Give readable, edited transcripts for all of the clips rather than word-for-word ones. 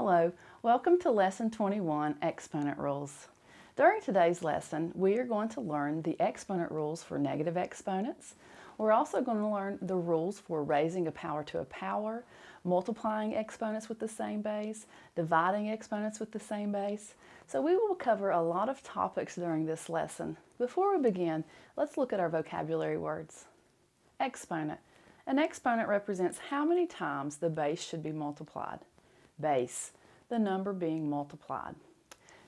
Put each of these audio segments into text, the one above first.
Hello, welcome to Lesson 21, Exponent Rules. During today's lesson, we are going to learn the exponent rules for negative exponents. We're also going to learn the rules for raising a power to a power, multiplying exponents with the same base, dividing exponents with the same base. So we will cover a lot of topics during this lesson. Before we begin, let's look at our vocabulary words. Exponent. An exponent represents how many times the base should be multiplied. Base, the number being multiplied.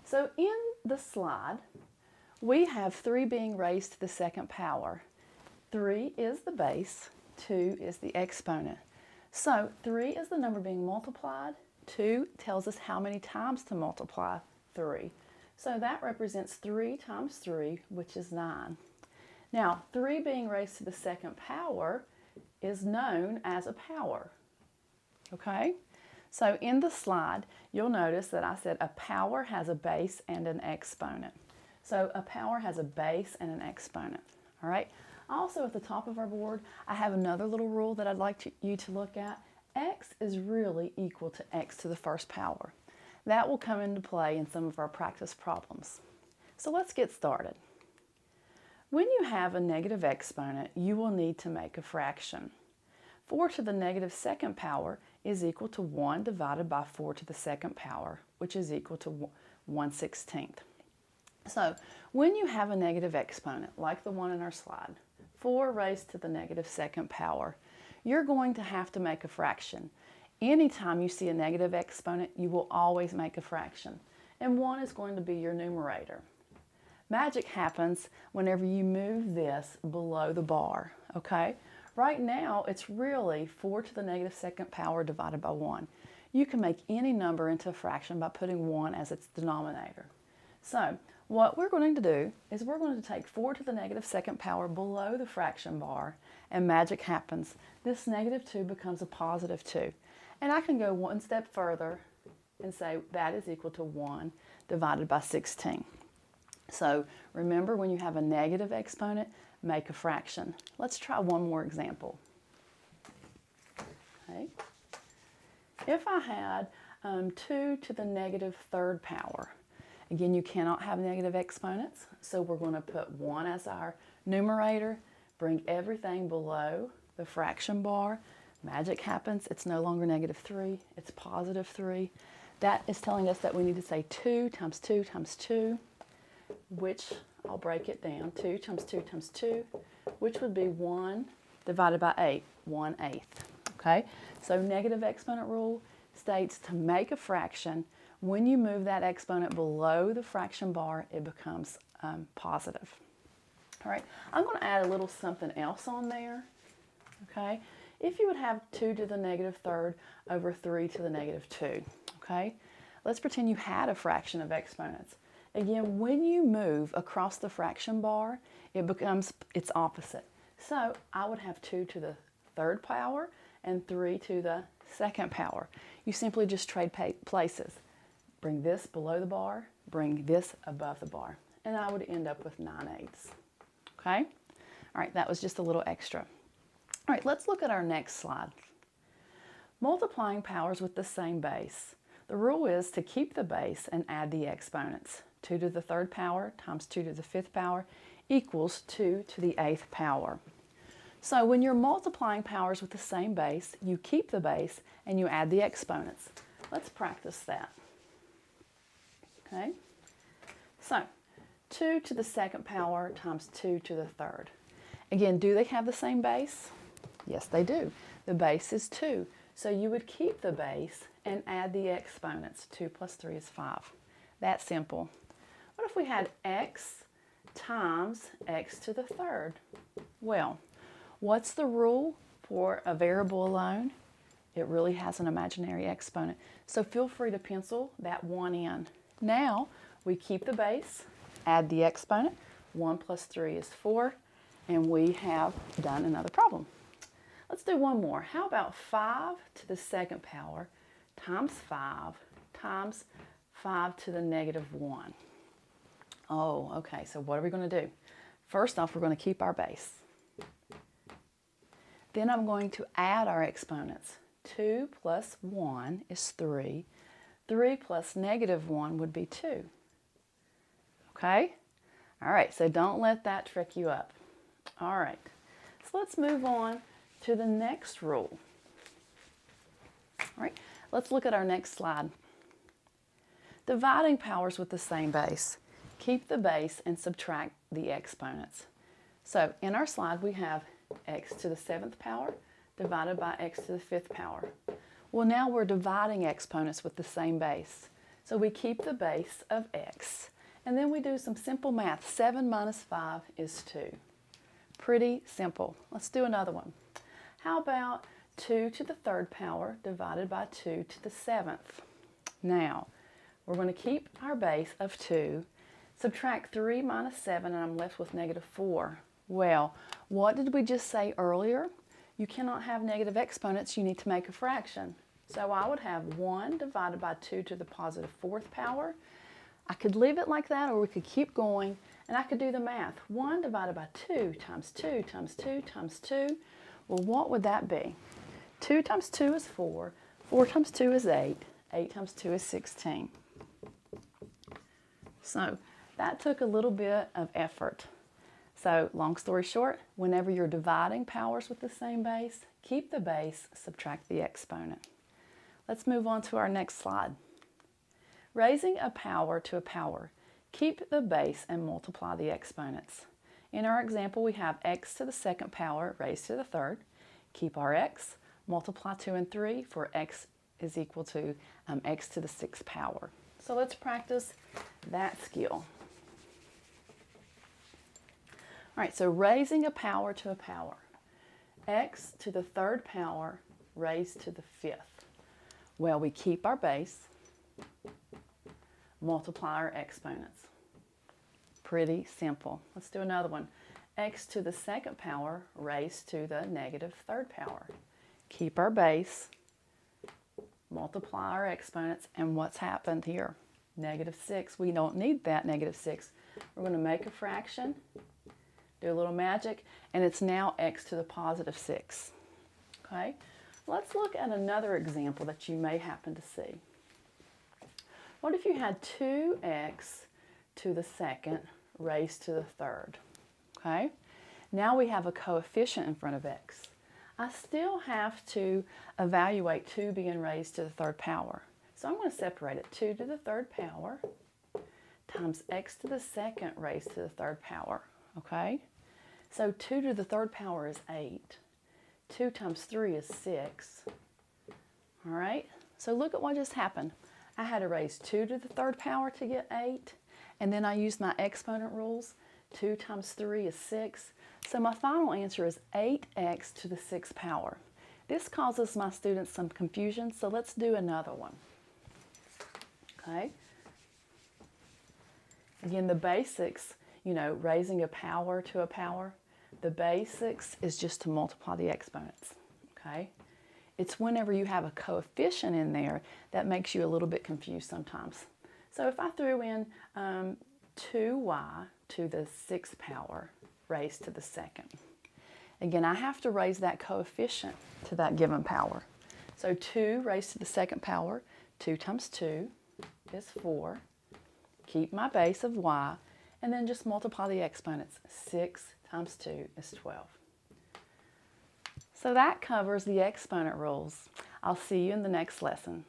So in the slide, we have 3 being raised to the second power. 3 is the base, 2 is the exponent. So 3 is the number being multiplied, 2 tells us how many times to multiply 3. So that represents 3 times 3, which is 9. Now, 3 being raised to the second power is known as a power. Okay? So in the slide, you'll notice that I said a power has a base and an exponent. So a power has a base and an exponent. All right? Also at the top of our board, I have another little rule that I'd like you to look at. X is really equal to x to the first power. That will come into play in some of our practice problems. So let's get started. When you have a negative exponent, you will need to make a fraction. 4 to the negative second power is equal to 1 divided by 4 to the second power, which is equal to 1/16. So when you have a negative exponent, like the one in our slide, 4 raised to the negative second power, you're going to have to make a fraction. Anytime you see a negative exponent, you will always make a fraction, and 1 is going to be your numerator. Magic happens whenever you move this below the bar, okay? Right now, it's really 4 to the negative second power divided by 1. You can make any number into a fraction by putting 1 as its denominator. So, what we're going to do is we're going to take 4 to the negative second power below the fraction bar, and magic happens. This negative 2 becomes a positive 2. And I can go one step further and say that is equal to 1 divided by 16. So remember, when you have a negative exponent, make a fraction. Let's try one more example. Okay. If I had 2 to the negative third power, again, you cannot have negative exponents, so we're going to put 1 as our numerator, bring everything below the fraction bar. Magic happens. It's no longer negative 3, it's positive 3. That is telling us that we need to say 2 times 2 times 2, which I'll break it down. 2 times 2 times 2, which would be 1 divided by 8, 1/8. Okay? So negative exponent rule states to make a fraction, when you move that exponent below the fraction bar, it becomes positive. All right, I'm going to add a little something else on there. Okay? If you would have 2 to the negative third over 3 to the negative 2, okay? Let's pretend you had a fraction of exponents. Again, when you move across the fraction bar, it becomes its opposite. So I would have 2 to the third power and 3 to the second power. You simply just trade places. Bring this below the bar, bring this above the bar, and I would end up with 9/8. Okay? All right, that was just a little extra. All right, let's look at our next slide. Multiplying powers with the same base. The rule is to keep the base and add the exponents. 2 to the third power times 2 to the fifth power equals 2 to the eighth power. So when you're multiplying powers with the same base, you keep the base and you add the exponents. Let's practice that. Okay? So 2 to the second power times 2 to the third. Again, do they have the same base? Yes, they do. The base is 2. So you would keep the base and add the exponents. 2 plus 3 is 5. That's simple. What if we had x times x to the third? Well, what's the rule for a variable alone? It really has an imaginary exponent. So feel free to pencil that 1 in. Now we keep the base, add the exponent. 1 plus 3 is 4, and we have done another problem. Let's do one more. How about 5 to the second power times 5 times 5 to the negative 1? Oh, okay, so what are we going to do? First off, we're going to keep our base. Then I'm going to add our exponents. 2 plus 1 is 3. 3 plus negative 1 would be 2. Okay? All right, so don't let that trick you up. All right, so let's move on to the next rule. All right, let's look at our next slide. Dividing powers with the same base. Keep the base and subtract the exponents. So in our slide, we have x to the 7th power divided by x to the 5th power. Well, now we're dividing exponents with the same base. So we keep the base of x, and then we do some simple math. 7 minus 5 is 2. Pretty simple. Let's do another one. How about 2 to the 3rd power divided by 2 to the 7th? Now, we're going to keep our base of 2, subtract 3 minus 7, and I'm left with negative 4. Well, what did we just say earlier? You cannot have negative exponents, you need to make a fraction. So I would have 1 divided by 2 to the positive 4th power. I could leave it like that, or we could keep going, and I could do the math. 1 divided by 2 times 2 times 2 times 2. Well, what would that be? 2 times 2 is 4. 4 times 2 is 8. 8 times 2 is 16. So that took a little bit of effort. So long story short, whenever you're dividing powers with the same base, keep the base, subtract the exponent. Let's move on to our next slide. Raising a power to a power. Keep the base and multiply the exponents. In our example, we have x to the 2nd power raised to the 3rd. Keep our x, multiply 2 and 3 for x is equal to x to the 6th power. So let's practice that skill. All right, so raising a power to a power. X to the 3rd power raised to the 5th. Well, we keep our base, multiply our exponents. Pretty simple. Let's do another one. X to the 2nd power raised to the negative 3rd power. Keep our base, multiply our exponents, and what's happened here? Negative 6. We don't need that negative 6. We're going to make a fraction, do a little magic, and it's now x to the positive 6. Okay? Let's look at another example that you may happen to see. What if you had 2x to the 2nd raised to the 3rd? Okay? Now we have a coefficient in front of x. I still have to evaluate 2 being raised to the 3rd power. So I'm going to separate it. 2 to the 3rd power times x to the 2nd raised to the 3rd power. Okay? So 2 to the 3rd power is 8. 2 times 3 is 6. All right? So look at what just happened. I had to raise 2 to the 3rd power to get 8, and then I used my exponent rules. 2 times 3 is 6. So my final answer is 8x to the 6th power. This causes my students some confusion, so let's do another one. Okay? Again, the basics, raising a power to a power, the basics is just to multiply the exponents. Okay? It's whenever you have a coefficient in there that makes you a little bit confused sometimes. So if I threw in 2y to the 6th power raised to the 2nd. Again, I have to raise that coefficient to that given power. So 2 raised to the 2nd power, 2 times 2 is 4. Keep my base of y, and then just multiply the exponents. 6 times 2 is 12. So that covers the exponent rules. I'll see you in the next lesson.